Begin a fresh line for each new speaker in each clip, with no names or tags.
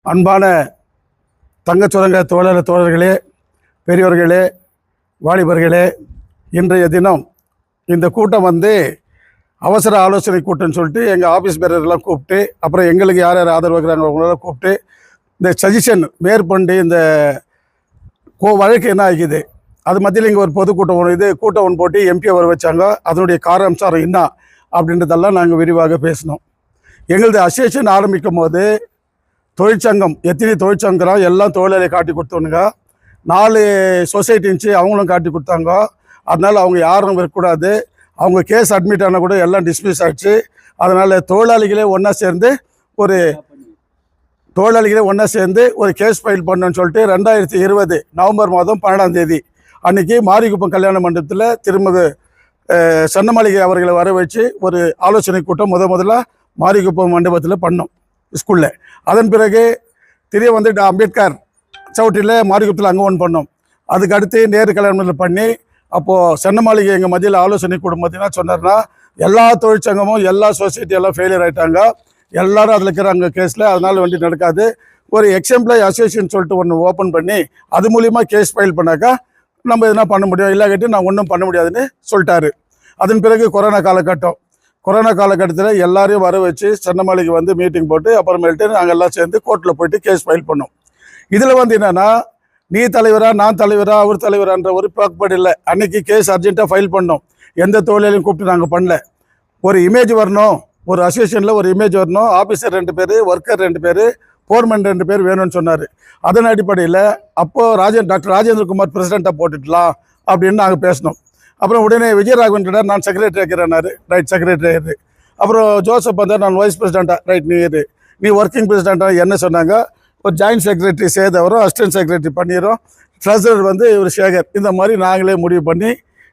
அன்பான தங்கச்சுரங்க தோழர்களே, பெரியோர்களே, வாலிபர்களே, இன்றைய தினம் இந்த கூட்டம் அவசர ஆலோசனை கூட்டம்னு சொல்லிட்டு எங்கள் ஆஃபீஸ் பேரெல்லாம் கூப்பிட்டு, அப்புறம் எங்களுக்கு யார் யார் ஆதரவு வைக்கிறாங்க அவங்களெல்லாம் கூப்பிட்டு இந்த சஜஷன் மேற்கொண்டு இந்த வழக்கு என்ன ஆகிக்குது அது மத்தியில் இங்கே ஒரு பொதுக்கூட்டம் கூட்டம் ஒன்று போட்டு எம்பியை வர வச்சாங்க. அதனுடைய காரணாம்சம் என்ன அப்படின்றதெல்லாம் நாங்கள் விரிவாக பேசினோம். எங்களது அசோசியேஷன் ஆரம்பிக்கும் போது தொழிற்சங்கம் எத்தனை தொழிற்சங்கம் எல்லாம் தொழிலாளி காட்டி கொடுத்தவனுங்க, 4 சொசைட்டி இருந்துச்சு, அவங்களும் காட்டி கொடுத்தாங்க. அதனால் அவங்க யாரும் இருக்கக்கூடாது, அவங்க கேஸ் அட்மிட் ஆனால் கூட எல்லாம் டிஸ்மிஸ் ஆகிடுச்சு. அதனால் தொழிலாளிகளே ஒன்றா சேர்ந்து ஒரு கேஸ் ஃபைல் பண்ணணும்னு சொல்லிட்டு 2020 நவம்பர் மாதம் 12ஆம் தேதி அன்றைக்கி மாரிகுப்பம் கல்யாண மண்டபத்தில் திருமதி சன்னமாளிகை அவர்களை வர வச்சு ஒரு ஆலோசனை கூட்டம் முதல்ல மாரிகுப்பம் மண்டபத்தில் பண்ணோம் ஸ்கூலில். அதன் பிறகு அம்பேத்கர் சவுட்டியில் மாரிகுப்பத்தில் அங்கே ஒன்று பண்ணோம். அதுக்கு அடுத்து நேரு கல்யாணத்தில் பண்ணி, அப்போது சன்னமாளிகை எங்கள் மத்தியில் ஆலோசனை கூட்டம் பார்த்தீங்கன்னா சொன்னார்னா, எல்லா தொழிற்சங்கமும் எல்லா சொசைட்டி எல்லாம் ஃபெயிலியர் ஆகிட்டாங்க, எல்லோரும் அதில் இருக்கிறாங்க கேஸில், அதனால் வண்டி நடக்காது. ஒரு எக்ஸாம்பிளாக அசோசியேஷன் சொல்லிட்டு ஒன்று ஓப்பன் பண்ணி அது மூலிமா கேஸ் ஃபைல் பண்ணாக்கா நம்ம எதுனா பண்ண முடியும், இல்லாட்டி நான் ஒன்றும் பண்ண முடியாதுன்னு சொல்லிட்டாரு. அதன் பிறகு கொரோனா காலகட்டத்தில் எல்லாரையும் வர வச்சு சன்னமாளிகை மீட்டிங் போட்டு அப்புறமேல்ட்டு நாங்கள் எல்லாம் சேர்ந்து கோர்ட்டில் போயிட்டு கேஸ் ஃபைல் பண்ணோம். இதில் என்னென்னா, நீ தலைவரா நான் தலைவரா அவர் தலைவரான்ற ஒரு பாகுபாடு இல்லை. அன்றைக்கி கேஸ் அர்ஜென்ட்டாக ஃபைல் பண்ணோம். எந்த தொழிலையும் கூப்பிட்டு நாங்கள் பண்ணல. ஒரு இமேஜ் வரணும், ஒரு அசோசியேஷனில் ஒரு இமேஜ் வரணும், ஆஃபீஸர் 2 பேர், ஒர்க்கர் 2 பேர், ஃபோர்மேன் 2 பேர் வேணும்னு சொன்னார். அதன் அடிப்படையில் அப்போது டாக்டர் ராஜேந்திரகுமார் பிரசிடெண்ட்டாக போட்டுடலாம் அப்படின்னு நாங்கள் பேசினோம். அப்புறம் உடனே விஜயராகவன் கிட்ட நான் செக்ரட்டரி ஆக்கிறாரு, ரைட் செக்ரட்டரி ஆயிரு. அப்புறம் ஜோசப் நான் வைஸ் பிரசிடெண்ட்டாக, ரைட் நீ ஒர்க்கிங் பிரசிடெண்ட்டாக என்ன சொன்னாங்க. ஒரு ஜாயின்ட் செக்ரட்டரி சேதவரும் அசிஸ்டன்ட் செக்ரட்டரி பண்ணிடுறோம், ட்ரெஸரர் இவர் சேகர். இந்த மாதிரி நாங்களே முடிவு பண்ணி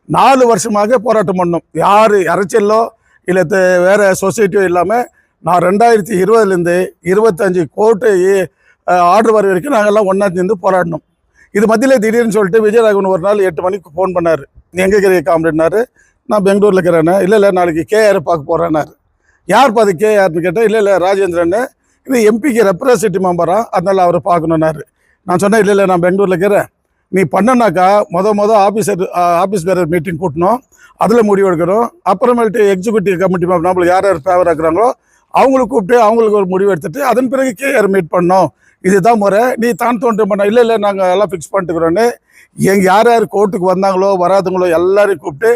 4 வருஷமாக போராட்டம் பண்ணோம். யார் அரசியலோ இல்லை வேறு சொசைட்டியோ இல்லாமல் நான் 2020லேருந்து 25 கோர்ட்டு ஆர்டர் வர வரைக்கும் நாங்கள்லாம் ஒன்றா சேர்ந்து போராடினோம். இது மத்தியில் திடீர்னு சொல்லிட்டு விஜயராகவன் ஒரு நாள் 8 மணிக்கு ஃபோன் பண்ணார். நீ எங்கே இருக்கிற காம்ரேட்னாரு. நான் பெங்களூரில் இருக்கிறேன்னு. இல்லை நாளைக்கு கேஆர் பார்க்க போகிறேன்னாரு. யார் பார்த்து கேஆர்னு கேட்டேன். இல்லை ராஜேந்திரன்னு, இது எம்பிக்கு ரெப்ரசன்டேட்டிவ் மெம்பரா, அதனால் அவரை பார்க்கணுன்னாரு. நான் சொன்னேன், இல்லை நான் பெங்களூரில் இருக்கிறேன், நீ பண்ணனாக்கா ஆஃபீஸ் பேரர் மீட்டிங் கூட்டணும், அதில் முடிவு எடுக்கணும். அப்புறமேல்ட்டு எக்ஸிக்யூட்டிவ் கமிட்டி மெம்பர் நம்மளுக்கு யார் ஃபேவராக இருக்கிறாங்களோ அவங்களுக்கு கூப்பிட்டு அவங்களுக்கு ஒரு முடிவு எடுத்துகிட்டு அதன் பிறகு கேஆர் மீட் பண்ணோம். இதுதான் முறை. நீ தான் தோன்று பண்ண. இல்லை நாங்கள் எல்லாம் ஃபிக்ஸ் பண்ணிட்டுக்கிறோன்னு யார் யார் கோர்ட்டுக்கு வந்தாங்களோ வராதுங்களோ எல்லாரையும் கூப்பிட்டு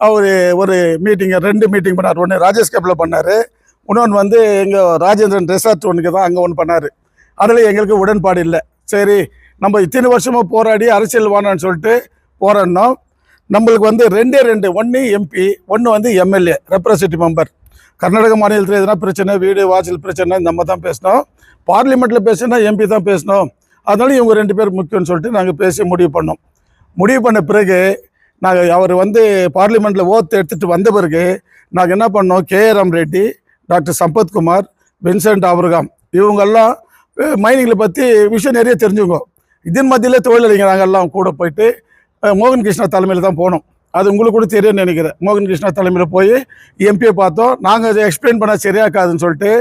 அவர் ஒரு மீட்டிங் 2 மீட்டிங் பண்ணார். ஒன்று ராஜேஷ் கேப்பில் பண்ணார், இன்னொன்று எங்கள் ராஜேந்திரன் ரெசார்ட் ஒன்றுக்கு தான் அங்கே ஒன்று பண்ணார். அதில் எங்களுக்கு உடன்பாடு இல்லை. சரி, நம்ம இத்தனை வருஷமாக போராடி அரசியல் வானான்னு சொல்லிட்டு போராடினோம். நம்மளுக்கு 2 ஒன்று எம்பி, ஒன்று எம்எல்ஏ ரெப்ரசன்டேட்டிவ் மெம்பர். கர்நாடக மாநிலத்தில் எதுனா பிரச்சனை, வீடு வாசல் பிரச்சனை நம்ம தான் பேசினோம். பார்லிமெண்ட்டில் பேசினா எம்பி தான் பேசினோம். அதனால இவங்க 2 பேர் முக்கியம்னு சொல்லிட்டு நாங்கள் பேசி முடிவு பண்ணோம். முடிவு பண்ண பிறகு நாங்கள் அவர் பார்லிமெண்ட்டில் ஓத்து எடுத்துகிட்டு வந்த பிறகு நாங்கள் என்ன பண்ணோம், KRM Reddy, doctor Sampathkumar, Vincent Abraham, இவங்கெல்லாம் மைனிங்கில் பற்றி விஷயம் நிறைய தெரிஞ்சுங்க. இதன் மத்தியில் தொழிலாளிங்க நாங்கள் எல்லாம் கூட போயிட்டு மோகன் கிருஷ்ணா தலைமையில் தான் போனோம். அது உங்களுக்கு கூட தெரியும்னு நினைக்கிறேன். மோகன் கிருஷ்ணா தலைமையில் போய் எம்பியை பார்த்தோம். நாங்கள் அதை எக்ஸ்பிளைன் பண்ண சரியாக்காதுன்னு சொல்லிட்டு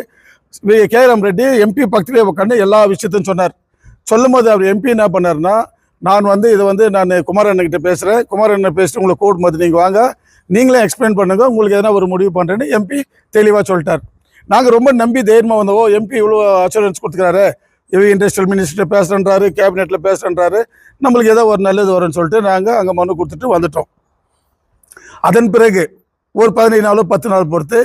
கேஆர்எம் ரெட்டி எம்பி பக்கத்துலேயே உட்காந்து எல்லா விஷயத்தையும் சொன்னார். சொல்லும் போது அவர் எம்பி என்ன பண்ணார்னா, நான் இதை நான் குமாரண்ணக்கிட்ட பேசுகிறேன், குமாரண்ணை பேசிட்டு உங்களை கூட்டும் போது நீங்கள் வாங்க, நீங்களே எக்ஸ்பிளைன் பண்ணுங்க, உங்களுக்கு எதனா ஒரு முடிவு பண்ணுறேன்னு எம்பி தெளிவாக சொல்லிட்டார். நாங்கள் ரொம்ப நம்பி தைரியமாக வந்தோம். எம்பி இவ்வளோ அஷூரன்ஸ் கொடுத்துக்கிறாரு, இண்டஸ்ட்ரியல் மினிஸ்டர் பேசுகிறேன்றாரு, கேபினெட்டில் பேசுகிறேன்றாரு, நம்மளுக்கு ஏதோ ஒரு நல்லது வரும்னு சொல்லிட்டு நாங்கள் அங்கே மனு கொடுத்துட்டு வந்துட்டோம். அதன் பிறகு ஒரு 15 நாளோ 10 நாள் பொறுத்து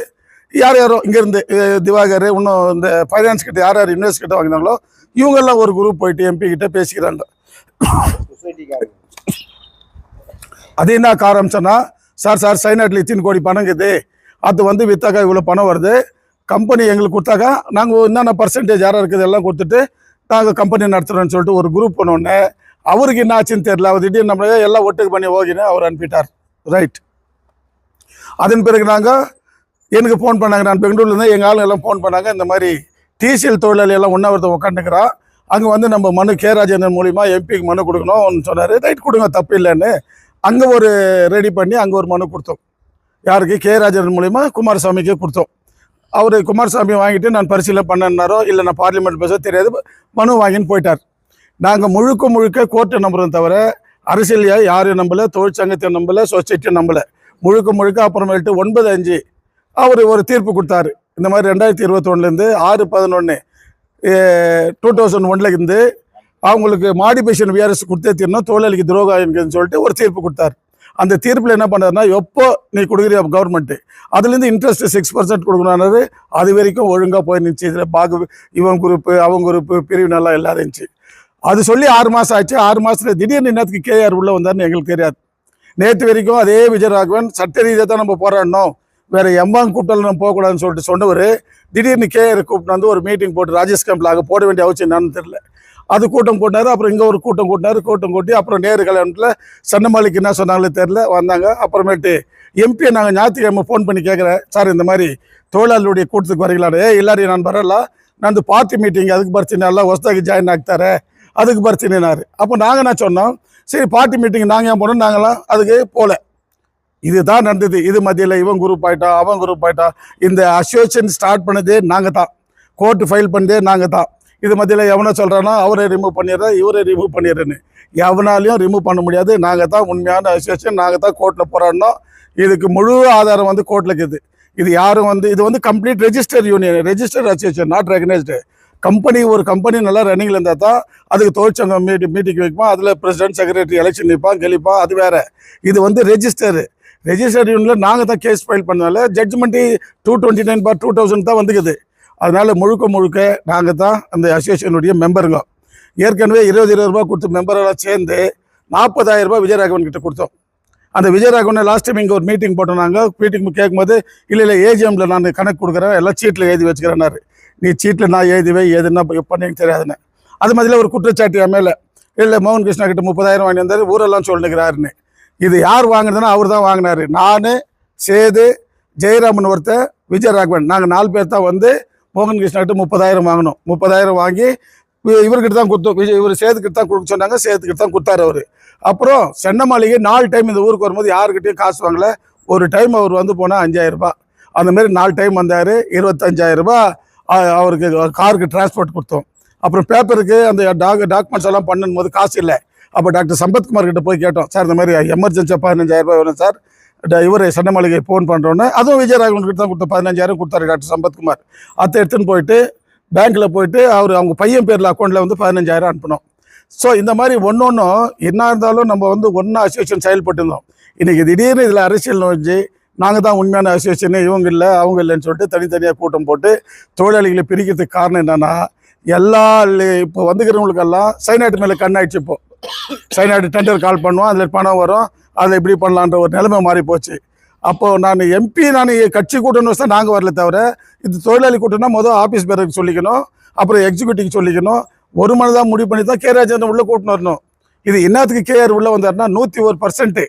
யாரோ இங்கேருந்து திவாகர், இன்னும் இந்த ஃபைனான்ஸ் கிட்ட யார் இன்வெஸ்ட் கிட்ட வாங்கினாங்களோ இவங்கெல்லாம் ஒரு குரூப் போயிட்டு எம்பி கிட்ட பேசிக்கிறாங்க. அது என்ன ஆரம்பிச்சோன்னா, சார் சைனாட்டில் இத்தனை கோடி பணம் இருக்குது, அது வித்தாக்கா இவ்வளோ பணம் வருது, கம்பெனி எங்களுக்கு கொடுத்தாக்கா நாங்கள் என்னென்ன பர்சன்டேஜ் யாராக இருக்குது எல்லாம் கொடுத்துட்டு நாங்கள் கம்பெனி நடத்துகிறோன்னு சொல்லிட்டு ஒரு குரூப் பண்ணோடனே அவருக்கு என்ன ஆச்சுன்னு தெரியல. அவர் திடீர்னு நம்மளே எல்லாம் ஒட்டுக்கு பண்ணி ஓகினு அவர் அனுப்பிட்டார். ரைட். அதன் பிறகு எனக்கு ஃபோன் பண்ணாங்க. நான் பெங்களூர்லேருந்து எங்கள் ஆளுங்க எல்லாம் ஃபோன் பண்ணாங்க. இந்த மாதிரி டிசிஎல் தொழிலாளி எல்லாம் ஒன்றா உட்காந்துக்கிறான், அங்கே நம்ம மனு கே ராஜேந்திரன் மூலிமா எம்பிக்கு மனு கொடுக்கணும்னு சொன்னார். ரைட், கொடுங்க, தப்பு இல்லைன்னு அங்கே ஒரு ரெடி பண்ணி அங்கே ஒரு மனு கொடுத்தோம். யாருக்கு? கே ராஜேந்திரன் மூலிமா குமாரசாமிக்கே கொடுத்தோம். அவர் குமாரசாமி வாங்கிட்டு நான் பரிசீலனை பண்ணனாரோ இல்லை நான் பார்லிமெண்ட் பேச தெரியாது, மனு வாங்கின்னு போயிட்டார். நாங்கள் முழுக்க கோர்ட்டை நம்புறோம் தவிர அரசியலையாக யாரையும் நம்பலை, தொழிற்சங்கத்தை நம்பலை, சொசைட்டியை நம்பலை. முழுக்க அப்புறமேட்டு 9/5 அவர் ஒரு தீர்ப்பு கொடுத்தாரு. இந்த மாதிரி 2021 6/11 2001 இருந்து அவங்களுக்கு மாடிஃபிகேஷன் விஆர்எஸ் கொடுத்தே தீரணும், தொழிலாளிக்கு துரோகம் சொல்லிட்டு ஒரு தீர்ப்பு கொடுத்தாரு. அந்த தீர்ப்பில் என்ன பண்ணாருன்னா, எப்போ நீ கொடுக்குறிய கவர்மெண்ட்டு அதுலேருந்து இன்ட்ரெஸ்ட் 6% கொடுக்கணும்னாரு. அது வரைக்கும் ஒழுங்காக போய் நினச்சி இதில் இவன் குரூப்பு அவங்க குரூப்பு பிரிவு நல்லா இல்லாத இருந்துச்சு. அது சொல்லி 6 மாதம் ஆச்சு. 6 மாதத்தில் திடீர்னு இன்னத்துக்கு கேஆர் உள்ளே வந்தார்னு எங்களுக்கு தெரியாது. நேற்று வரைக்கும் அதே விஜயராகவன் சட்ட ரீதியாக தான் நம்ம போராடணும், வேறு எம்பாங் கூட்டத்தில் நம்ம போகக்கூடாதுன்னு சொல்லிட்டு சொன்னவர் திடீர்னு கேஆர் கூப்பிட்டு வந்து ஒரு மீட்டிங் போட்டு ராஜேஷ் கேம்பில் அங்கே போட வேண்டிய அவசியம் என்னன்னு தெரியல. அது கூட்டம் போட்டார். அப்புறம் இங்கே ஒரு கூட்டம் கூட்டி அப்புறம் நேரு கல்யாணத்தில் சன்னமாளிக்கு என்ன சொன்னாங்களே தெரில வந்தாங்க. அப்புறமேட்டு எம்பியை நாங்கள் ஞாயிற்றுக்கிழமை ஃபோன் பண்ணி கேட்குறேன், சார் இந்த மாதிரி தொழிலாளருடைய கூட்டத்துக்கு வரீங்களாரு? எல்லாரையும் நான் வரல, நான் இந்த பார்ட்டி மீட்டிங் அதுக்கு ಬರ್ತೀನಿ, எல்லாம் ಹೊಸದಾಗಿ ಜಾಯಿನ್ ಆಗ್ತಾರೆ அதுக்கு ಬರ್ತೀನಿனாரு. அப்போ நாங்கள் என்ன சொன்னோம், சரி பார்ட்டி மீட்டிங் நாங்கள் ஏன் போனோம், நாங்களாம் அதுக்கு போகல. இதுதான் நடந்தது. இது மத்தியில் இவன் குரூப் ஆகிட்டா அவன் குரூப் ஆகிட்டா. இந்த அசோசியேஷன் ஸ்டார்ட் பண்ணதே நாங்கள் தான், கோர்ட்டு ஃபைல் பண்ணதே நாங்கள் தான். இது மத்தியில் எவனை சொல்கிறானோ அவரை ரிமூவ் பண்ணிடுறேன், இவரை ரிமூவ் பண்ணிடுறேன்னு. எவனாலையும் ரிமூவ் பண்ண முடியாது. நாங்கள் தான் உண்மையான அசோசியேஷன், நாங்கள் தான் கோர்ட்டில் போராடணும். இதுக்கு முழு ஆதாரம் கோர்ட்டில் இருக்குது. இது யாரும் இது complete register union, register association, not recognised company. ஒரு கம்பெனி நல்லா ரன்னிங்கில் இருந்தால் தான் அதுக்கு தொழிற்சங்கம் மீட்டிங் வைப்பான், அதில் பிரசிடென்ட் செக்ரட்டரி எலெக்ஷன் நிற்பான் கெளிப்பான், அது வேறு. இது ரெஜிஸ்டர் யூனியனில் நாங்கள் தான் கேஸ் ஃபைல் பண்ணனால ஜட்ஜ்மெண்ட்டு 229/2000 தான் வந்துக்குது. அதனால் முழுக்க நாங்கள் தான் அந்த அசோசியேஷனுடைய மெம்பருங்க. ஏற்கனவே 20 ரூபா கொடுத்து மெம்பரெல்லாம் சேர்ந்து 40,000 ரூபாய் விஜயராகவன் கிட்ட கொடுத்தோம். அந்த விஜயராகவனை லாஸ்ட் டைம் இங்கே ஒரு மீட்டிங் போட்டோம். நாங்கள் மீட்டிங் கேட்கும்போது இல்லை ஏஜிஎம்மில் நான் கணக்கு கொடுக்குறேன், எல்லாம் சீட்டில் எழுதி வச்சுக்கிறேன்னாரு. நீ சீட்டில் நான் எழுதிவே எதுன்னா பண்ணி தெரியாதுன்னு. அது மாதிரில ஒரு குற்றச்சாட்டு என் மேலே, இல்லை மோகன் கிருஷ்ணா கிட்ட 30,000 வாங்கி வந்தார், ஊரெல்லாம் சொல்லிக்கிறாருன்னு. இது யார் வாங்கினதுன்னா அவர் தான் வாங்கினார். நான், சேது, ஜெயராமன் ஒருத்தர், விஜயராகவன், நாங்கள் 4 பேர் தான் மோகன் கிருஷ்ணா கிட்ட 30,000 வாங்கினோம். 30,000 வாங்கி இவர்கிட்ட தான் கொடுத்தோம். இவர் சேதுக்கிட்ட தான் கொடுக்க சொன்னாங்க, சேதுக்கிட்ட தான் கொடுத்தாரு அவர். அப்புறம் சென்னமாளிகை 4 டைம் இந்த ஊருக்கு வரும்போது யாருக்கிட்டையும் காசு வாங்கல. ஒரு டைம் அவர் போனால் 5,000 ரூபாய், அந்தமாரி 4 டைம் வந்தார். 25,000 ரூபாய் அவருக்கு காருக்கு டிரான்ஸ்போர்ட் கொடுத்தோம். அப்புறம் பேப்பருக்கு அந்த டாக்குமெண்ட்ஸ் எல்லாம் பண்ணும்போது காசு இல்லை. அப்போ டாக்டர் சம்பத்குமார் கிட்ட போய் கேட்டோம், சார் இந்த மாதிரி எமர்ஜென்சியாக 15,000 ரூபாய் வேணும் சார், இவர் சென்னமாளிகை ஃபோன் பண்ணுறோன்னு. அதுவும் விஜயராகவன் கிட்ட தான் கொடுத்தோம். 15,000 கொடுத்தாரு டாக்டர் சம்பத்குமார். அதை எடுத்துன்னு போயிட்டு பேங்க்கில் போயிட்டு அவங்க பையன் பேரில் அக்கௌண்ட்டில் 15,000 அனுப்பணும். ஸோ இந்த மாதிரி ஒன்று என்ன இருந்தாலும் நம்ம ஒன்றா அசோசியேஷன் செயல்பட்டுருந்தோம். இன்றைக்கி திடீர்னு இதில் அரசியல் நோஞ்சி நாங்கள் தான் உண்மையான அசோசியேஷனு, இவங்க இல்லை அவங்க இல்லைன்னு சொல்லிட்டு தனித்தனியாக கூட்டம் போட்டு தொழிலாளிகளை பிரிக்கிறதுக்கு காரணம் என்னென்னா, எல்லா இப்போ வந்துக்கிறவங்களுக்கெல்லாம் சைனாட்டு மேலே கண்ணாயிடுச்சு. இப்போது சைனாட்டு டெண்டர் கால் பண்ணுவோம், அதில் பணம் வரும், அதில் இப்படி பண்ணலான்ற ஒரு நிலைமை மாறி போச்சு. அப்போது நான் எம்பி கட்சி கூட்டம்னு வச்சா நாங்கள் வரல தவிர, இது தொழிலாளி கூட்டம்னா முதல் ஆஃபீஸ் பேருக்கு சொல்லிக்கணும், அப்புறம் எக்ஸிக்யூட்டிவ் சொல்லிக்கணும். ஒரு மனதாக முடிவு பண்ணி தான் கே ராஜேந்திரன் உள்ளே கூட்டின்னு வரணும். இது என்னத்துக்கு கேஆர் உள்ளே வந்தார்னா 101%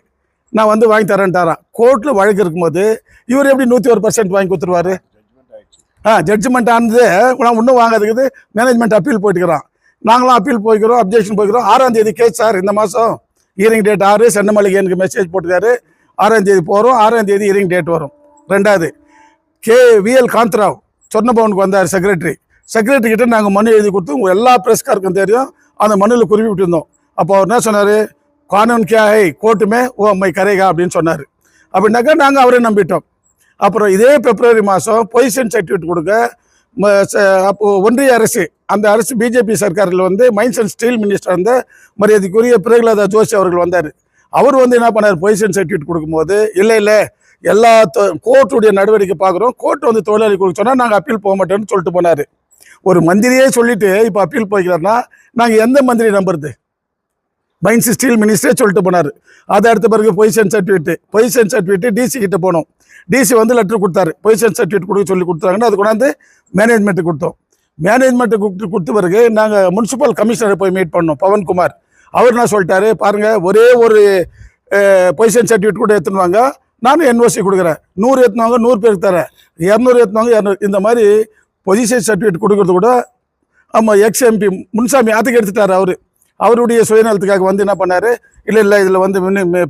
நான் வாங்கி தரேன்ட்டாரான். கோர்ட்டில் வழக்கு இருக்கும்போது இவர் எப்படி 101% வாங்கி கொடுத்துருவாரு? ஜட்ஜ்மெண்ட் ஆனது நான் இன்னும் வாங்கிறதுக்கு மேனேஜ்மெண்ட் அப்பீல் போயிட்டுக்கிறோம். நாங்களும் அப்பீல் போய்க்கிறோம், அப்ஜெக்ஷன் போய்க்கிறோம். 6ஆம் தேதி கேஸ் சார், இந்த மாதம் ஹியரிங் டேட் 6. சென்னமலைக்கு எனக்கு மெசேஜ் போட்டுக்காரு, 6ஆம் தேதி போகிறோம், 6ஆம் தேதி ஹியரிங் டேட் வரும். 2வது VL காந்தராவ் சொர்ணபவனுக்கு வந்தார் செக்ரட்டரி கிட்ட நாங்கள் மனு எழுதி கொடுத்து உங்கள் எல்லா பிரஸ்காருக்கும் தெரியும், அந்த மனுவில் குறிப்பிட்டு இருந்தோம். அப்போ அவர் என்ன சொன்னார், கானூன் கே ஹை கோர்ட்டு மே ஓ அம்மை கரேகா அப்படின்னு சொன்னார். அப்படின்னாக்கா நாங்கள் அவரை நம்பிட்டோம். அப்புறம் இதே பிப்ரவரி மாதம் பொசிஷன் சர்டிஃபிகேட் கொடுக்க அப்போது ஒன்றிய அரசு, அந்த அரசு பிஜேபி சர்க்காரில் மைன்ஸ் அண்ட் ஸ்டீல் மினிஸ்டர் மரியாதைக்குரிய பிரகலாதா ஜோஷி அவர்கள் வந்தார். அவர் என்ன பண்ணார், பொசிஷன் சர்டிஃபிகேட் கொடுக்கும்போது இல்லை எல்லா கோர்ட்டுடைய நடவடிக்கை பார்க்குறோம், கோர்ட்டு தொழிலாளி கொடுக்க சொன்னால் நாங்கள் அப்பீல் போக மாட்டோம்னு சொல்லிட்டு போனார். ஒரு மந்திரியே சொல்லிட்டு இப்போ அப்பீல் போய்க்கிறாருன்னா நாங்கள் எந்த மந்திரி நம்புறது? மைன்ஸ் ஸ்டீல் மினிஸ்டரே சொல்லிட்டு போனார். அதை அடுத்த பிறகு பொசிஷன் சர்டிஃபிகேட்டு டிசி கிட்ட போனோம். டிசி லெட்டர் கொடுத்தாரு, பொசிஷன் சர்டிஃபிகேட் கொடுக்க சொல்லி கொடுத்தாங்கன்னா அது கொண்டாந்து மேனேஜ்மெண்ட்டு கொடுத்தோம். மேனேஜ்மெண்ட்டு கொடுத்த பிறகு நாங்கள் முனிசிபல் கமிஷனரை போய் மீட் பண்ணோம், பவன்குமார். அவர் என்ன சொல்லிட்டாரு, பாருங்கள் ஒரே ஒரு பொசிஷன் சர்டிஃபிகேட் கூட எடுத்துனுவாங்க, நானும் NOC கொடுக்குறேன், 100 ஏற்றுனவங்க 100 பேருக்கு தரேன், 200 ஏற்றுனவங்க 200. இந்த மாதிரி பொசிஷன் சர்டிஃபிகேட் கொடுக்கறது கூட எக்ஸ் MP முன்சாமி அதுக்கு எடுத்துட்டார் அவர். அவருடைய சுயநலத்துக்காக வந்து என்ன பண்ணார், இல்லை இதில் வந்து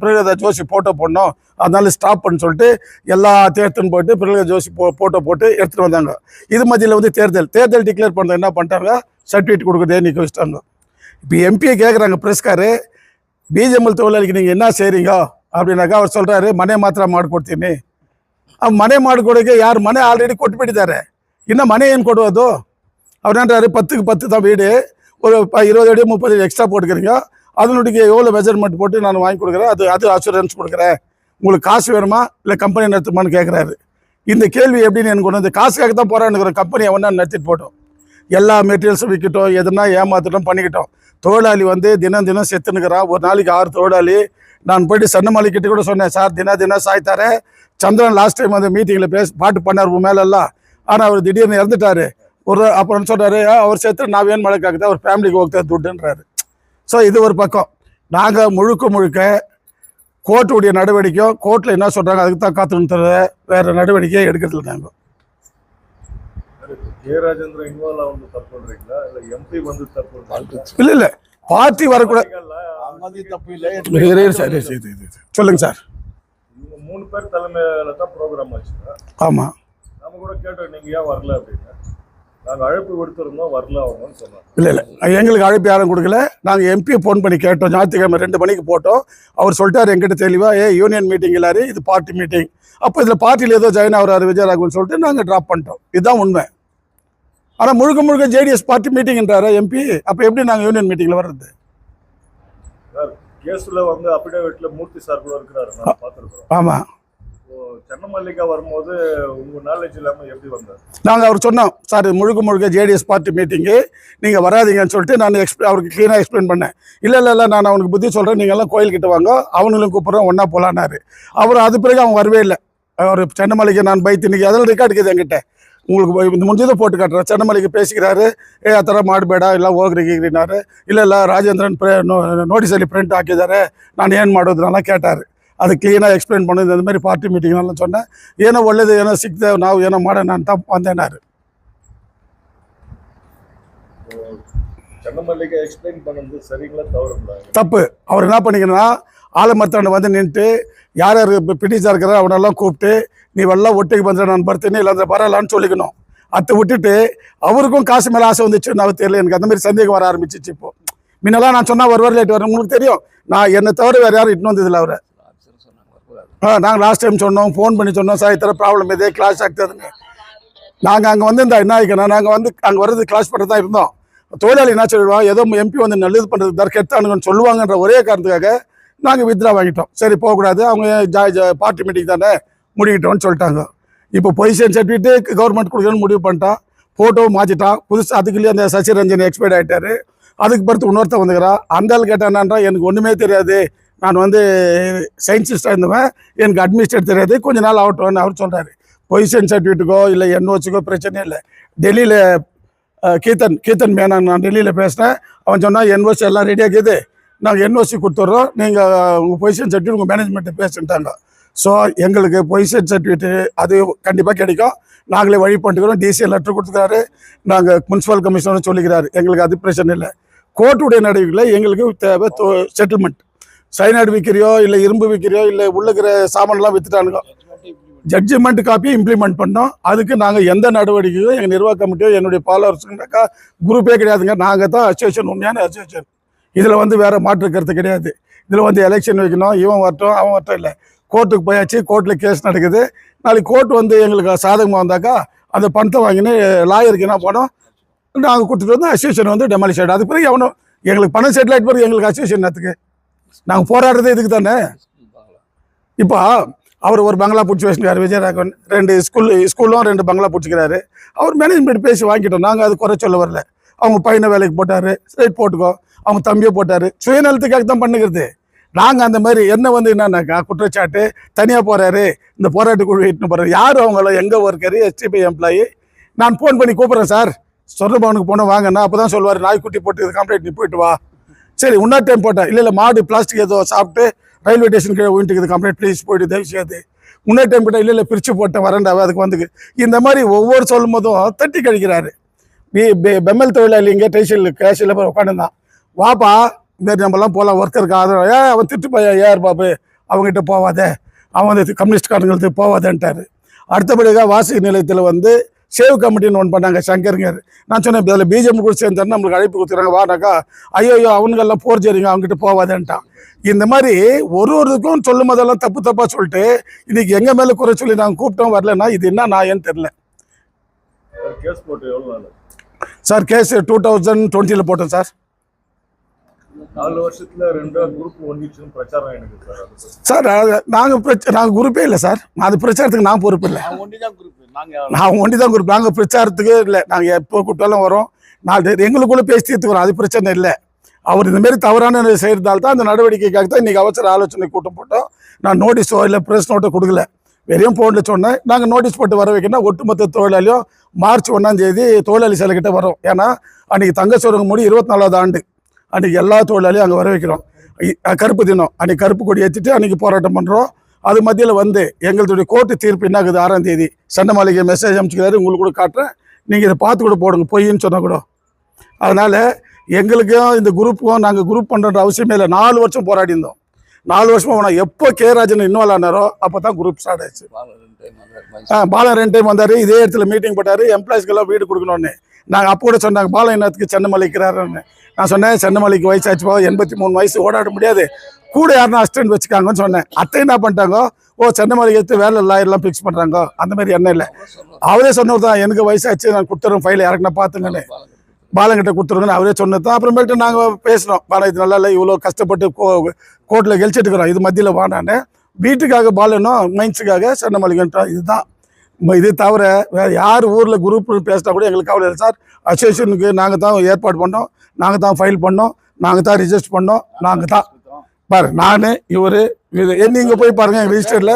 பிரகலாத ஜோஷி ஃபோட்டோ போடணும், அதனால ஸ்டாப் பண்ணு சொல்லிட்டு எல்லா தேர்தலும் போட்டு பிரகலாத ஜோஷி ஃபோட்டோ போட்டு எடுத்துகிட்டு வந்தாங்க. இது மத்தியில் வந்து தேர்தல் டிக்ளேர் பண்ண என்ன பண்ணிட்டாங்க, சர்டிஃபிகேட் கொடுக்குறதே நிற்க வச்சிட்டாங்க. இப்போ எம்பியை கேட்குறாங்க பிரஸ்காரு, பிஜேஎம்எல் தொழிலாளிக்கு நீங்கள் என்ன செய்கிறீங்க அப்படின்னாக்கா அவர் சொல்கிறாரு, மನೆ ಮಾತ್ರ ಮಾಡಿಕೊಡ್ತೀನಿ. ಮನೆ ಮಾಡಿಕೊಡೋಕ್ಕೆ ಯಾರು ಮನೆ ಆಲ್ರೆಡಿ ಕೊಟ್ಬಿಟ್ಟಿದ್ದಾರೆ, ಇನ್ನು ಮನೆ ಏನು ಕೊಡೋದು? ಅವ್ರೇನ್றாரு 10க்கு 10 தான் வீடு, ஒரு 20 அடி 30 அடி எக்ஸ்ட்ரா போட்டுக்கிறீங்க, அதனுடைய எவ்வளோ மெஜர்மெண்ட் போட்டு நான் வாங்கி கொடுக்குறேன், அது அசூரன்ஸ் கொடுக்குறேன், உங்களுக்கு காசு வேணுமா இல்லை கம்பெனி நடத்துமான்னு கேட்குறாரு. இந்த கேள்வி எப்படின்னு எனக்கு ஒன்று, காசுக்காக தான் போகிறான்னு கம்பெனி எவனா நடத்திட்டு போட்டோம், எல்லா மெட்டீரியல்ஸும் விற்கட்டும், எதுனா ஏமாற்றட்டும் பண்ணிக்கிட்டோம். தொழிலாளி வந்து தினம் செத்துனுக்கிறான். ஒரு நாளைக்கு 6 தொழிலாளி. நான் போயிட்டு சன்னமலைக்கிட்ட கூட சொன்னேன், சார் தினம் சாய்த்தாரு. சந்திரன் லாஸ்ட் டைம் வந்து மீட்டிங்கில் பாட்டு பண்ணார் மேலெல்லாம், ஆனால் அவர் திடீர்னு இறந்துட்டாரு. அப்புறம் சொல்கிறாரு, அவர் சேர்த்து நான் வேணும் மழைக்காக்குதான் அவர் ஃபேமிலிக்கு ಹೋಗ್ತಾ ದುಡ್ಡುன்றாரு. ஸோ இது ஒரு பக்கம். நாங்கள் முழுக்க கோர்ட்டுடைய நடவடிக்கையும் கோர்ட்டில் என்ன சொல்கிறாங்க அதுக்கு தான் காத்துன்னு வேறு நடவடிக்கையை எடுக்கிறதுல நாங்கள். இல்லை பார்ட்டி வரக்கூடாது. சொல்லுங்க சார்.
3 பேர் தலைமையில தான் ப்ரோக்ராம் ஆச்சு.
ஆமாம்,
நம்ம கூட கேட்டோம் நீங்கள் ஏன் வரல அப்படின்னு. நாங்கள் அழைப்பு கொடுத்துருந்தோம், வரல அவங்கன்னு சொன்னோம்.
இல்லை எங்களுக்கு அழைப்பு யாரும் கொடுக்கல. நாங்கள் எம்பியை ஃபோன் பண்ணி கேட்டோம், ஞாயிற்றுக்கிழமை 2 மணிக்கு போட்டோம். அவர் சொல்லிட்டார் எங்கிட்ட தெளிவாக, யூனியன் மீட்டிங் இல்லாரு, இது பார்ட்டி மீட்டிங். அப்போ இதில் பார்ட்டியில் ஏதோ ஜாயின் ஆகிறாரு விஜயராகவன் சொல்லிட்டு நாங்கள் ட்ராப் பண்ணிட்டோம். இதுதான் உண்மை. ஆனால் முழுக்க ஜேடிஎஸ் பார்ட்டி மீட்டிங்ன்றாரு எம்பி. அப்போ எப்படி நாங்கள் யூனியன் மீட்டிங்கில் வர்றது?
கேஸ்ல வந்து அபிடேவிட்ல மூர்த்தி சார் கூட இருக்கிறாரு, நான் பார்த்துருக்கோம்.
ஆமாம்.
சென்னமல்லிகா வரும்போது உங்கள் நாலேஜ் இல்லாமல் எப்படி வந்தார்?
நாங்கள் அவர் சொன்னோம், சார் முழுக்க ஜேடிஎஸ் பார்ட்டி மீட்டிங்கு, நீங்கள் வராதிங்கன்னு சொல்லிட்டு நான் அவருக்கு க்ளீனாக எக்ஸ்பிளைன் பண்ணேன். இல்லை நான் அவனுக்கு புத்தி சொல்கிறேன், நீங்கள்லாம் கோயில்கிட்ட வாங்க, அவங்களும் கூப்பிட்றோம், ஒன்றா போகலான்னாரு. அவர் அது பிறகு அவன் வரவே இல்லை. அவர் சென்னமல்லிகை நான் பைத்து இன்னைக்கு அதெல்லாம் ரெக்கார்டு இருக்குது என்கிட்ட, உங்களுக்கு இந்த முடிஞ்சதை போட்டு காட்டுறேன். சென்னமல்லிகை பேசிக்கிறாரு, ಆ ಥರ ಮಾಡಬೇಡ ಇಲ್ಲ ಹೋಗ್ರಿಗಿರಿನಾರು. ಇಲ್ಲ ರಾಜೇಂದ್ರನ್ ನೋಟಿಸ್ ಅಲ್ಲಿ ಪ್ರಿಂಟ್ ಹಾಕಿದ್ದಾರೆ, ನಾನು ಏನು ಮಾಡೋದು நல்லா கேட்டார். அது க்ளீனாக எக்ஸ்பிளைன் பண்ணது. இந்த மாதிரி பார்ட்டி மீட்டிங்னாலும் சொன்னேன், ಏನೋ ಒಳ್ಳೇದು ಏನೋ ಸಿಕ್ಕಿದೆ ನಾವು ಏನೋ ಮಾಡೋಣ ಅಂತ வந்தேனாரு.
சென்னமல்லிகை எக்ஸ்பிளைன் பண்ணது சரிங்களா தவறுங்களா?
தப்பு. அவர் என்ன பண்ணிக்கணும்னா, ஆலமரத்தாண்ட வந்து நின்றுட்டு யார் பிடிச்சா இருக்கிறாரோ அவனெல்லாம் கூப்பிட்டு, நீ எல்லாம் ஒட்டிக்கு ಬಂದ್ರೆ ನಾನು ಬರ್ತೀನಿ, ಇಲ್ಲಾಂದ್ರೆ ಬರಲ್ಲಾன்னு சொல்லிக்கணும். அதை விட்டுட்டு அவருக்கும் காசு மேலே ஆசை வந்துச்சுன்னு அவர் தெரியல. எனக்கு அந்த மாதிரி சந்தேகம் வர ஆரம்பிச்சிச்சு. இப்போ முன்னெல்லாம் நான் சொன்னால் வருவார், லேட் வரும். உங்களுக்கு தெரியும், நான் என்னை தவிர வேறு யாரும் இட்டு வந்ததில்லை அவரை. நாங்கள் லாஸ்ட் டைம் சொன்னோம், ஃபோன் பண்ணி சொன்னோம், சார் இத்தனை ப்ராப்ளம் இதே கிளாஸ் ஆகுதுன்னு. நாங்கள் அங்கே வந்து இந்த என்ன ஆகிக்கணும், நாங்கள் வந்து அங்கே வர்றது கிளாஸ் பண்ண தான் இருந்தோம். தொழிலாளி என்ன சொல்லிடுவோம், ஏதோ எம்பி வந்து நல்லது பண்ணுறது தர கெத்தானுங்கன்னு சொல்லுவாங்கன்ற ஒரே காரணத்துக்காக நாங்கள் வித்ரா வாங்கிட்டோம். சரி போகக்கூடாது, அவங்க பார்ட்டி மீட்டிங் தானே முடிக்கிட்டோம்னு சொல்லிட்டாங்க. இப்போ பொசிஷன் சர்டிஃபிகேட் கவர்மெண்ட் கொடுக்கணும்னு முடிவு பண்ணிட்டான். ஃபோட்டோ மாற்றிட்டான் புதுசு. அதுக்குள்ளேயே அந்த சசிரஞ்சன் எக்ஸ்பைர்ட் ஆகிட்டாரு. அதுக்கு பிறகு இன்னொருத்த வந்துக்கிறா. அந்த ஆள் கேட்டானான்றா, எனக்கு ஒன்றுமே தெரியாது, நான் வந்து சயின்டிஸ்டாக இருந்தவன், எனக்கு அட்மினிஸ்ட்ரேட் தெரியாது, கொஞ்ச நாள் ஆகட்டும்னு அவர் சொல்கிறாரு. பொசிஷன் சர்டிஃபிகேட்டுக்கோ இல்லை என்ஓசிக்கோ பிரச்சனையே இல்லை. டெல்லியில் கீர்த்தன் மேனான் நான் டெல்லியில் பேசினேன். அவன் சொன்னால் என்ஓசி எல்லாம் ரெடியாகிது, நாங்கள் என்ஓசி கொடுத்துட்றோம், நீங்கள் உங்கள் பொசிஷன் சர்டிஃபிகேட் உங்கள் மேனேஜ்மெண்ட்டை பேசிட்டாங்க. ஸோ எங்களுக்கு பொசிஷன் சர்டிஃபிகேட்டு அது கண்டிப்பாக கிடைக்கும், நாங்களே வழி பண்ணிக்கிறோம். டிசி லெட்டர் கொடுத்துக்கிறாரு, நாங்கள் முனிசிபல் கமிஷனர் சொல்லிக்கிறாரு, எங்களுக்கு அது பிரச்சனை இல்லை. கோர்ட்டுடைய நடவடிக்கையில் எங்களுக்கு தேவை செட்டில்மெண்ட். சைனாய்டு விற்கிறியோ இல்லை இரும்பு விற்கிறியோ இல்லை உள்ளுக்கிற சாமான்லாம் விற்றுட்டானுங்க, ஜட்ஜ்மெண்ட் காப்பியை இம்ப்ளிமெண்ட் பண்ணோம். அதுக்கு நாங்கள் எந்த நடவடிக்கையும் எங்கள் நிர்வாக கமிட்டியோ என்னுடைய ஃபாலோவர்ஸுங்கனாக்கா குரூப்பே கிடையாதுங்க. நாங்கள் தான் அசோசியேஷன், உண்மையான அசோசியேஷன். இதில் வந்து வேறு மாற்று கருத்து கிடையாது. இதில் வந்து எலெக்ஷன் வைக்கணும், இவன் வரட்டும் அவன் வரட்டும் இல்லை. கோர்ட்டுக்கு போயாச்சு, கோர்ட்டில் கேஸ் நடக்குது. நாளைக்கு கோர்ட் வந்து எங்களுக்கு சாதகமாக வந்தாக்கா அந்த பணத்தை வாங்கினு லாயருக்கு என்ன பண்ணோம், நாங்கள் கொடுத்துட்டு வந்து அசோசியேஷன் வந்து டெமாலிஷ் ஆகிடும். அது பிறகு எவனும் எங்களுக்கு பணம் செட்டில் ஆகிட்டு பிறகு எங்களுக்கு அசோசியேஷன் நேரத்துக்கு நாங்கள் போராடுறதே இதுக்கு தானே. இப்போ அவர் ஒரு பங்களா பிடிச்சி வச்சுருக்காரு விஜயராகவன், 2 ஸ்கூலும் 2 பங்களா பிடிச்சிக்கிறாரு. அவர் மேனேஜ்மெண்ட் பேசி வாங்கிட்டோம், நாங்கள் அது குறை சொல்ல வரல. அவங்க பையனை வேலைக்கு போட்டார், ஸ்ட்ரைட் போட்டுக்கோ, அவங்க தம்பியை போட்டார், சுயநலத்துக்காக தான் பண்ணுகிறது. நாங்கள் அந்த மாதிரி என்ன வந்து என்னன்னாக்கா குற்றச்சாட்டு தனியாக போகிறாரு, இந்த போராட்ட குழு இட்டுன்னு போகிறாரு. யார் அவங்கள எங்கே ஒர்க்கரு, எஸ்டிபி எம்ப்ளாயி. நான் ஃபோன் பண்ணி கூப்பிட்றேன், சார் சொர்ணபவனுக்கு போனோம் வாங்கண்ணா. அப்போ தான் சொல்லுவார், நாய்க்குட்டி போட்டு இது கம்ப்ளைண்ட் நீ போயிட்டு வா. சரி இன்னொரு டைம் போட்டேன், இல்லை மாடு பிளாஸ்டிக் ஏதோ சாப்பிட்டு ரயில்வே ஸ்டேஷன் கீழே வீட்டுக்கு கம்ப்ளைண்ட் ப்ளீஸ் போயிட்டு தயவு செய்யாது. இன்னொரு டைம் போட்டேன், இல்லை பிரித்து போட்டேன் வரண்டாவே அதுக்கு வந்து. இந்த மாதிரி ஒவ்வொரு சொல்லும் போதும் தட்டி கழிக்கிறாரு. பெம்மல் தொழிலாளி இங்கே டேஷனில் கேஷில் போய் உட்காந்துருந்தான், வாப்பா இதுமாரி நம்மலாம் போகலாம் ஒர்க்கருக்கு ஆதரவு அவன் திட்டு பையன் ஏஆர் பாபு அவங்ககிட்ட போவாதே, அவன் வந்து கம்யூனிஸ்ட்காரங்களுக்கு போவாதேன்ட்டார். அடுத்தபடியாக வாசக நிலையத்தில் வந்து சேவ் கமிட்டின்னு ஒன்று பண்ணாங்க சங்கருங்கர். நான் சொன்னேன் அதில் பிஜேபி கூட சேர்ந்தாருன்னு நம்மளுக்கு அழைப்பு கொடுத்துறாங்க வானாக்கா, ஐயோ அவனுங்கெல்லாம் போர்ஜரிங்க அவங்ககிட்ட போவாதேன்ட்டான். இந்த மாதிரி ஒருவருக்கும் சொல்லும் போதெல்லாம் தப்பு தப்பாக சொல்லிட்டு இன்னைக்கு எங்கள் மேலே குறை சொல்லி நாங்கள் கூப்பிட்டோம் வரலன்னா இது என்ன நாயன்னு தெரில.
கேஸ் போட்டு எவ்வளோ நாள்
சார் கேஸ் 2020 போட்டோம் சார்.
4 வருஷத்துல 2 குரூப் ஒன்றிச்சுன்னு பிரச்சாரம் எனக்கு
சார். நாங்கள் குரூப்பே இல்லை சார். அது பிரச்சாரத்துக்கு நான் பொறுப்பு இல்லை. நான் ஒண்டி தான் குரூப். நாங்கள் பிரச்சாரத்துக்கு இல்லை. நாங்கள் எப்போ கூப்பிட்டாலும் வரோம். எங்களுக்குள்ளே பேசி தீர்த்துக்கிறோம். அது பிரச்சனை இல்லை. அவர் இந்தமாரி தவறான செய்கிறதால தான் அந்த நடவடிக்கைக்காக தான் இன்றைக்கி அவசர ஆலோசனை கூட்டம் போட்டோம். நான் நோட்டீஸோ இல்லை ப்ரெஸ் நோட்டோ கொடுக்கல, வெறும் ஃபோனில் சொன்னேன். நாங்கள் நோட்டீஸ் போட்டு வர வைக்கணும். ஒட்டுமொத்த தொழிலாளியும் மார்ச் 1ஆம் தேதி தொழிலாளி சிலைக்கிட்ட வரோம். ஏன்னா அன்றைக்கி தங்க சுரங்கம் மூடி 24வது ஆண்டு. அன்றைக்கி எல்லா தொழிலாளியும் அங்கே வர வைக்கிறோம். கருப்பு தினம் அன்றைக்கி கருப்பு கொடி ஏற்றிட்டு அன்றைக்கி போராட்டம் பண்ணுறோம். அது மத்தியில் வந்து எங்களுடைய கோர்ட்டு தீர்ப்பு என்ன ஆகுது 6ஆம் தேதி சண்டமாளிகை மெசேஜ் அனுப்பிச்சிக்கிறாரு. உங்களுக்கு கூட காட்டுறேன், நீங்கள் இதை பார்த்து கூட போடுங்க பொய்ன்னு சொன்னால் கூட. அதனால் எங்களுக்கும் இந்த குரூப்புக்கும் நாங்கள் குரூப் பண்ணுற அவசியமே இல்லை. 4 வருஷம் போராடி இருந்தோம். 4 வருஷமாக போனால் எப்போ ராஜன் இன்வால்வ் ஆனாரோ அப்போ தான் குரூப் ஸ்டார்ட் ஆயிடுச்சு. பாலா 2 டைம் வந்தார். இதே இடத்துல மீட்டிங் போட்டார், எம்ப்ளாயிஸ்க்கெல்லாம் வீடு கொடுக்கணும்னு. நாங்கள் அப்போ கூட சொன்னாங்க பாலா என்னத்துக்கு சென்னமலைக்கிறாருன்னு. நான் சொன்னேன் சென்னமலைக்கு வயசாச்சு போக 83 வயசு ஓடாட முடியாது, கூட யாருன்னா அசிஸ்டன்ட் வச்சுக்காங்கன்னு சொன்னேன். அத்தை என்ன பண்ணிட்டாங்க, சென்னமலைக்கு எடுத்து வேலை லாயர்லாம் ஃபிக்ஸ் பண்ணுறாங்க. அந்த மாதிரி என்ன இல்லை. அவரே சொன்னது தான், எனக்கு வயசாச்சு நான் கொடுத்துறேன் ஃபைல் யாருக்குன்னா பார்த்துங்கன்னு, பாலங்கிட்ட கொடுத்துருங்கன்னு அவரே சொன்னது தான். அப்புறமேட்டு நாங்கள் பேசினோம், பாலா இது நல்லா இல்லை, இவ்வளோ கஷ்டப்பட்டு கோர்ட்டில் கெழிச்சிட்டுக்கிறோம், இது மத்தியில் வானான்னு. வீட்டுக்காக பாலனும் மைன்ஸுக்காக சென்னமலைக்குன்றோம். இதுதான். இது தவிர வேறு யார் ஊரில் குரூப் பேசினா கூட எங்களுக்கு கவலை இல்லை சார். அசோசியேஷனுக்கு நாங்கள் தான் ஏற்பாடு பண்ணோம், நாங்கள் தான் ஃபைல் பண்ணோம், நாங்கள் தான் ரிஜிஸ்டர் பண்ணோம், நாங்கள் தான் பாரு. நான் இவர் இது நீங்கள் போய் பாருங்கள் எங்கள் ரிஜிஸ்டரில்.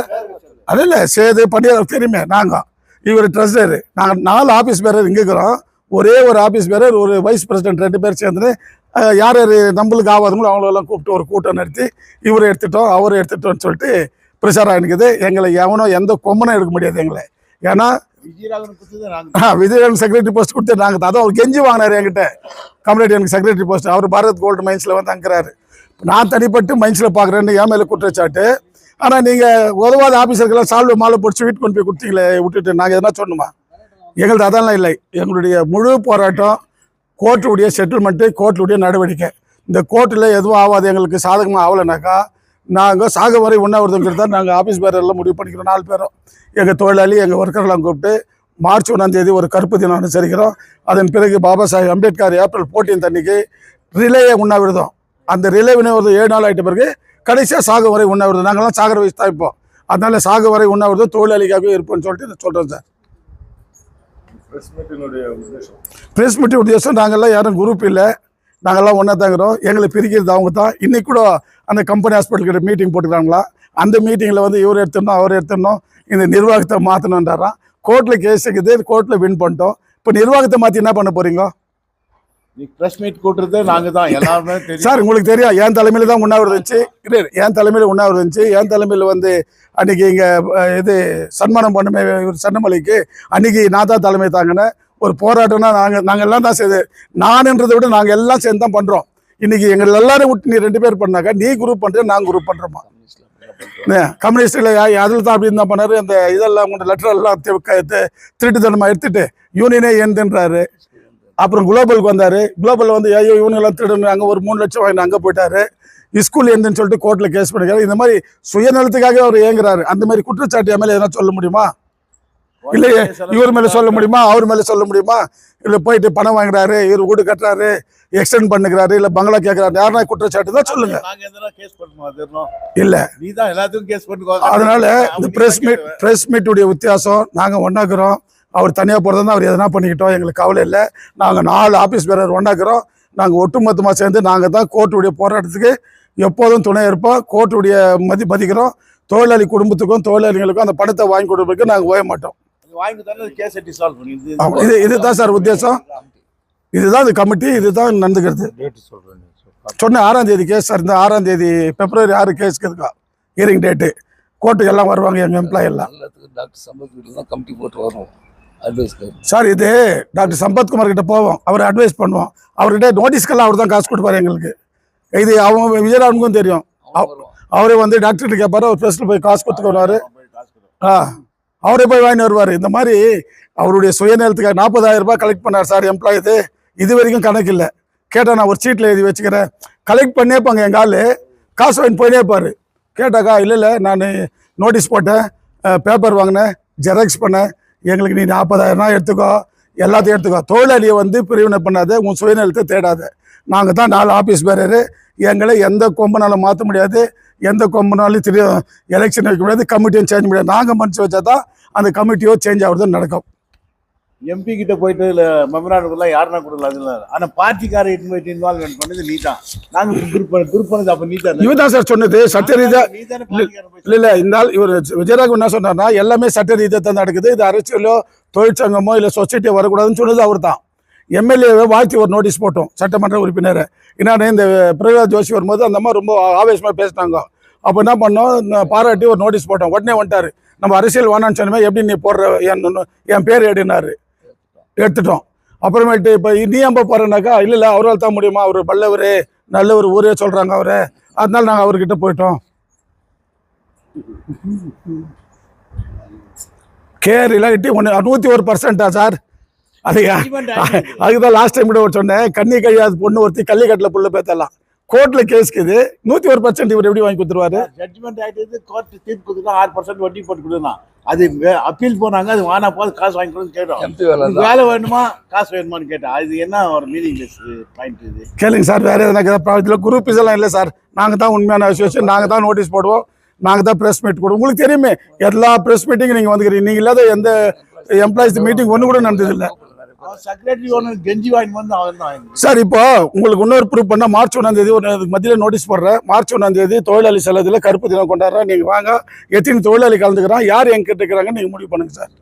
அது இல்லை சேது பண்டிகை தெரியுமே. நாங்கள் இவர் ட்ரெஸரு, நாங்கள் 4 ஆஃபீஸ் பேரர் இங்கே இருக்கிறோம். ஒரே ஒரு ஆஃபீஸ் பேரர், ஒரு வைஸ் பிரசிடென்ட் 2 பேர் சேர்ந்து யார் யார் நம்மளுக்கு ஆகாதவங்களும் அவங்களெல்லாம் கூப்பிட்டு ஒரு கூட்டம் நடத்தி இவரை எடுத்துட்டோம் அவரை எடுத்துட்டோம்னு சொல்லிட்டு பிரச்சாரம் ஆகிக்குது. எங்களை எவனோ எந்த கொம்பனும் எடுக்க முடியாது எங்களை. ஏன்னா விஜயராகவன் செக்ரட்டரி போஸ்ட் கொடுத்து நாங்கள் தான். அவர் கெஞ்சி வாங்கினார் என்கிட்ட, கம்யூனிட்டி எனக்கு செக்ரட்டரி போஸ்ட். அவர் பாரத் கோல்டு மைன்ஸில் வந்து அங்கிறாரு. நான் தனிப்பட்டு மைன்ஸில் பார்க்குறேன்னு என் மேலே குற்றச்சாட்டு. ஆனால் நீங்கள் உதவாத ஆஃபீஸருக்கெல்லாம் சால்வு மாலை பிடிச்சி வீட்டு கொண்டு போய் கொடுத்தீங்களே விட்டுட்டு நாங்கள் எதனா சொன்னோமா? எங்களுக்கு அதெல்லாம் இல்லை. எங்களுடைய முழு போராட்டம் கோர்ட்டுடைய செட்டில்மெண்ட்டு, கோர்ட்டுடைய நடவடிக்கை. இந்த கோர்ட்டில் எதுவும் ஆகாது, எங்களுக்கு சாதகமாக ஆகலைனாக்கா நாங்கள் சாக வரை உண்ணாவிரதங்கிறது தான் நாங்கள் ஆஃபீஸ் பேரெல்லாம் முடிவு பண்ணிக்கிறோம். 4 பேரும் எங்கள் தொழிலாளி எங்கள் ஒர்க்கர்லாம் கூப்பிட்டு மார்ச் 1ஆம் தேதி ஒரு கருப்பு தினம் அனுசரிக்கிறோம். அதன் பிறகு பாபா சாஹேப் அம்பேத்கர் ஏப்ரல் 14 அன்னைக்கு ரிலே உண்ணாவிரதம். அந்த ரிலே வினோதம் 7 நாள் ஆகிட்ட பிறகு கடைசியாக சாக வரை உண்ணாவிரதம். நாங்கள்லாம் சாகர வயசு தான் இப்போ. அதனால சாக வரை உண்ணாவிரதம் தொழிலாளிக்காகவே இருப்போம்னு சொல்லிட்டு சொல்கிறோம் சார். ப்ரெஸ் மீட் உத்தேசம் நாங்கள்லாம் யாரும் குரூப் இல்லை, நாங்கள்லாம் ஒன்றா தாங்கிறோம். எங்களை பிரிக்கிறது அவங்க தான். இன்றைக்கி கூட அந்த கம்பெனி ஹாஸ்பிட்டல்கிட்ட மீட்டிங் போட்டுக்கிறாங்களா, அந்த மீட்டிங்கில் வந்து இவர் எடுத்துடணும் அவர் எடுத்துடணும், இந்த நிர்வாகத்தை மாற்றணுன்றாராம். கோர்ட்டில் கேஸ் இருக்குது, கோர்ட்டில் வின் பண்ணிட்டோம். இப்போ நிர்வாகத்தை மாற்றி என்ன பண்ண போகிறீங்க?
ப்ரெஸ் மீட் கூட்டுறது நாங்கள் தான் எல்லாருமே
சார். உங்களுக்கு தெரியும் என் தலைமையில் தான் உண்ணாவிரதம் இருந்துச்சு. என் தலைமையில் உண்ணாவிரதம் இருந்துச்சு. என் தலைமையில் வந்து அன்றைக்கி இங்கே இது சன்மானம் பண்ணுமே இவர் சன்னமலைக்கு அன்றைக்கி நான் தான் தலைமை தாங்கினேன். ஒரு போராட்டம்னா நாங்கள் எல்லாம் தான் செய்து, நான்ன்றதை விட நாங்கள் எல்லாம் சேர்ந்து தான் பண்ணுறோம். இன்றைக்கி எங்களை எல்லாரும் விட்டு நீ 2 பேர் பண்ணாக்கா நீ குரூப் பண்ணுறேன் நாங்கள் குரூப் பண்ணுறோமா? கம்யூனிஸ்டில் அதில் தான் அப்படின்னு தான் பண்ணார். அந்த இதெல்லாம் உங்களோட லெட்டரெல்லாம் திருட்டுத்தனமாக எடுத்துகிட்டு யூனியனே ஏந்துன்றாரு. அப்புறம் குளோபலுக்கு வந்தார். குளோபலில் வந்து ஐயோ இவனுங்கெல்லாம் திருடுன்னு அங்கே ஒரு 3 லட்சம் வாங்கி அங்கே போயிட்டார். ஸ்கூல் எந்துன்னு சொல்லிட்டு கோர்ட்டில் கேஸ் பண்ணிக்கிறாரு. இந்த மாதிரி சுயநலத்துக்காக அவர் ஏங்குறாரு. அந்த மாதிரி குற்றச்சாட்டு என் மேலே எதனா சொல்ல முடியுமா? இல்லையே இவர் மேலே சொல்ல முடியுமா? அவர் மேலே சொல்ல முடியுமா? இல்லை போயிட்டு பணம் வாங்குறாரு, இவர் வீடு கட்டுறாரு, எக்ஸ்டெண்ட் பண்ணுறாரு, இல்லை பங்களா கேட்குறாரு, யாருனா குற்றச்சாட்டு தான் சொல்லுங்க. இல்லை அதனால இந்த ப்ரெஸ் மீட்டுடைய வித்தியாசம். நாங்கள் ஒன்றாக்குறோம். அவர் தனியாக போகிறதா அவர் எதனா பண்ணிக்கிட்டோம், எங்களுக்கு கவலை இல்லை. நாங்கள் 4 ஆஃபீஸ் பேரர் ஒன்றாக்குறோம். நாங்கள் ஒட்டுமொத்தமாக சேர்ந்து நாங்கள் தான் கோர்ட்டுடைய போராட்டத்துக்கு எப்போதும் துணை இருப்போம். கோர்ட்டுடைய மதிக்கிறோம். தொழிலாளி குடும்பத்துக்கும் தொழிலாளிகளுக்கும் அந்த பணத்தை வாங்கி கொடுப்பதற்கு நாங்கள் ஓய மாட்டோம். இதுதான் சார் உத்தேசம். இதுதான் இந்த கமிட்டி, இதுதான் நடந்துக்கிறது. சொன்ன 6ஆம் தேதி கேஸ் சார். இந்த 6ஆம் தேதி பிப்ரவரி 6 கேஸுக்கு இருக்கா ஹியரிங் டேட்டு. கோர்ட்டுக்கு எல்லாம் வருவாங்க எங்கள் எம்ப்ளாயி எல்லாம். சார் இது டாக்டர் சம்பத்குமார் கிட்ட போவோம், அவர் அட்வைஸ் பண்ணுவோம். அவர்கிட்ட நோட்டீஸ்க்கெல்லாம் அவர் தான் காசு கொடுப்பாரு எங்களுக்கு. இது அவங்க விஜயராமனுக்கும் தெரியும். அவரே வந்து டாக்டர்கிட்ட கேட்பாரு, அவர் ப்ரெஸ்ல போய் காசு கொடுத்துக்குவாரு. அவரே போய் வாங்கிட்டு வருவார். இந்த மாதிரி அவருடைய சுயநலத்துக்காக 40,000 ரூபாய் கலெக்ட் பண்ணார் சார் எம்ப்ளாயி. இது வரைக்கும் கணக்கு இல்லை. கேட்டால் நான் ஒரு சீட்டில் எழுதி வச்சுக்கிறேன், கலெக்ட் பண்ணே இருப்பாங்க. எங்கள் ஆள் காசு வாங்கி போயினே இருப்பார். கேட்டாக்கா இல்லை நான் நோட்டீஸ் போட்டேன், பேப்பர் வாங்கினேன், ஜெராக்ஸ் பண்ணேன், எங்களுக்கு நீ 40,000 எடுத்துக்கோ, எல்லாத்தையும் எடுத்துக்கோ. தொழிலாளியை வந்து பிரிவினை பண்ணாத, உன் சுயநலத்தை தேடாத. நாங்கள் தான் 4 ஆஃபீஸ் பேரரு, எங்களை எந்த கொம்பனாலும் மாற்ற முடியாது, எந்த கொம்பனாலும் எலெக்ஷன் வைக்க முடியாது, கமிட்டியும் சேஞ்ச் முடியாது. நாங்கள் மனசு வச்சா தான் அந்த கமிட்டியோ சேஞ்ச் ஆகுறது நடக்கும்.
எம்பி கிட்ட போயிட்டு மெமராண்டம்லாம் யாருன்னா கொடுக்கல, அது இல்லை. ஆனால் பார்ட்டிக்கார இன்வால்வ்மெண்ட் பண்ணது நீ தான். நாங்கள் குரூப் பண்ணது அப்போ நீ தான்.
இவன் தான் சார் சொன்னது சட்ட ரீதியா. இல்லை இந்த ஆள் இவர் விஜயராகவன் என்ன சொன்னார்னா, எல்லாமே சட்ட ரீதியாக தான் நடக்குது, இது அரசியலோ தொழிற்சங்கமோ இல்லை சொசைட்டியோ வரக்கூடாதுன்னு சொன்னது அவர் தான். எம்எல்ஏவை வாழ்த்தி ஒரு நோட்டீஸ் போட்டோம், சட்டமன்ற உறுப்பினர். என்னன்னா இந்த பிரகலாத் ஜோஷி வரும்போது அந்த மாதிரி ரொம்ப ஆவேசமாக பேசினாங்க. அப்போ என்ன பண்ணோம், பாராட்டி ஒரு நோட்டீஸ் போட்டோம். உடனே வந்துட்டார், நம்ம அரசியல் வேணான்னு சொன்னமே, எப்படி நீ போடுற என் பேர் எடுனாரு. எடுத்துட்டோம். அப்புறமேட்டு இப்போ நீ ஏன் போகிறேன்னாக்கா, இல்லை அவரால் தான் முடியுமா, அவர் வல்லவர் நல்லவர் ஊரே சொல்கிறாங்க அவரை, அதனால நாங்கள் அவர்கிட்ட போயிட்டோம். கேரிலாம் இட்டி 101% சார். அதுதான் லாஸ்ட் டைம் கூட ஒரு சொன்னேன், கண்ணி கழியாத பொண்ணு ஒருத்தி கள்ளிக்கட்டில் புள்ள பேத்தலாம், கோர்ட்ல கேஸ்க்குது 101% இவர் எப்படி வாங்கி கொடுத்துருவாரு?
ஜட்ஜ்மெண்ட் ஆகிட்டு கோர்ட் தீர்ப்பு கொடுத்துட்டா 6% வட்டி போட்டு கொடுக்கலாம். அது அப்பீல் போனாங்க, அது வானா போது காசு வாங்கி கொடுன்னு கேட்டோம். வேலை வேணுமா காசு வேணுமான்னு கேட்டா, அது என்ன ஒரு மீனிங்லெஸ் பாயிண்ட் இது.
கேளுங்க சார், வேற எதனா இதில் குரூப் எல்லாம் இல்லை சார். நாங்கள் தான் உண்மையான அசோசியேஷன், நாங்கள் தான் நோட்டீஸ் போடுவோம், நாங்கள் தான் ப்ரெஸ் மீட் கொடுவோம். உங்களுக்கு தெரியுமே, எல்லா ப்ரெஸ் மீட்டிங் நீங்கள் வந்துக்கிறீங்க. நீங்கள் இல்லாத எந்த எம்ப்ளாயிஸ் மீட்டிங் ஒன்று கூட நடந்ததில்லை.
செக்ரட்டரி ஒன்று கெஞ்சி வாங்கி வந்து அவன் தான்
சார். இப்போ உங்களுக்கு இன்னொரு ப்ரூஃப் பண்ணால் மார்ச் 1 ஒரு மத்தியில் நோட்டீஸ் போடுறேன், மார்ச் 1 தொழிலாளி செலவில் கருப்பு தினம் கொண்டாடுறேன், நீங்கள் வாங்க, எத்தனை தொழிலாளி கலந்துக்கிறான், யார் எங்கிட்ட இருக்கிறாங்கன்னு நீங்கள் முடிவு பண்ணுங்க சார்.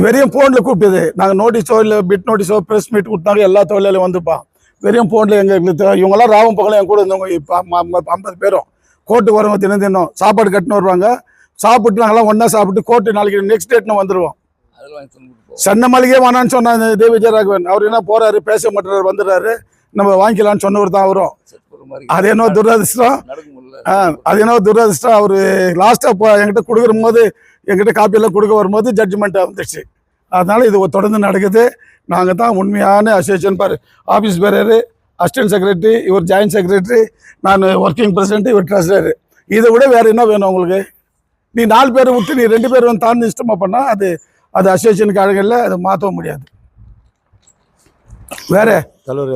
வெறும் ஃபோனில் கூப்பிட்டது, நாங்கள் நோட்டீஸோ இல்லை பிட் நோட்டீஸோ ப்ரெஸ் மீட் கொடுத்தாங்க, எல்லா தொழிலாளியும் வந்துப்பான். வெறும் ஃபோனில் எங்களுக்கு இவங்கெல்லாம் ராவும் பகலும் என் கூட இருந்தவங்க இப்போ 50 பேரும் கோர்ட்டுக்கு வரவங்க தினம் சாப்பாடு கட்டுன்னு வருவாங்க. சாப்பிட்டு நாங்களாம் ஒன்றா சாப்பிட்டு கோர்ட்டு நாளைக்கு நெக்ஸ்ட் டேட்னு வந்துடுவோம். சன்ன மளிகை வேணான்னு சொன்னாங்க விஜயராகவன். அவர் என்ன போறாரு, பேச மாட்டாரு, வந்துடுறாரு, நம்ம வாங்கிக்கலாம்னு சொன்னவர் தான் அவரும். அது என்ன துரதிருஷ்டம், அது என்ன துரதிருஷ்டம். அவர் லாஸ்ட்டாக என்கிட்ட கொடுக்குற போது, என்கிட்ட காப்பியெல்லாம் கொடுக்க வரும்போது ஜட்ஜ்மெண்ட் வந்துடுச்சு. அதனால இது தொடர்ந்து நடக்குது. நாங்கள் தான் உண்மையான அசோசியேஷன். பாரு, ஆஃபீஸ் பேரரு, அசிஸ்டன்ட் செக்ரட்டரி, இவர் ஜாயின்ட் செக்ரட்டரி, நான் ஒர்க்கிங் பிரசிடென்ட், இவர் ட்ரெஸரரு. இதை விட வேற என்ன வேணும் உங்களுக்கு? நீ 4 பேரை விட்டு நீ 2 பேர் வந்து தாண்டி இஷ்டமா பண்ணா அது அசோசியேஷனுக்கு அழகில்லை, அதை மாற்றவும் முடியாது. வேற
தலைவர்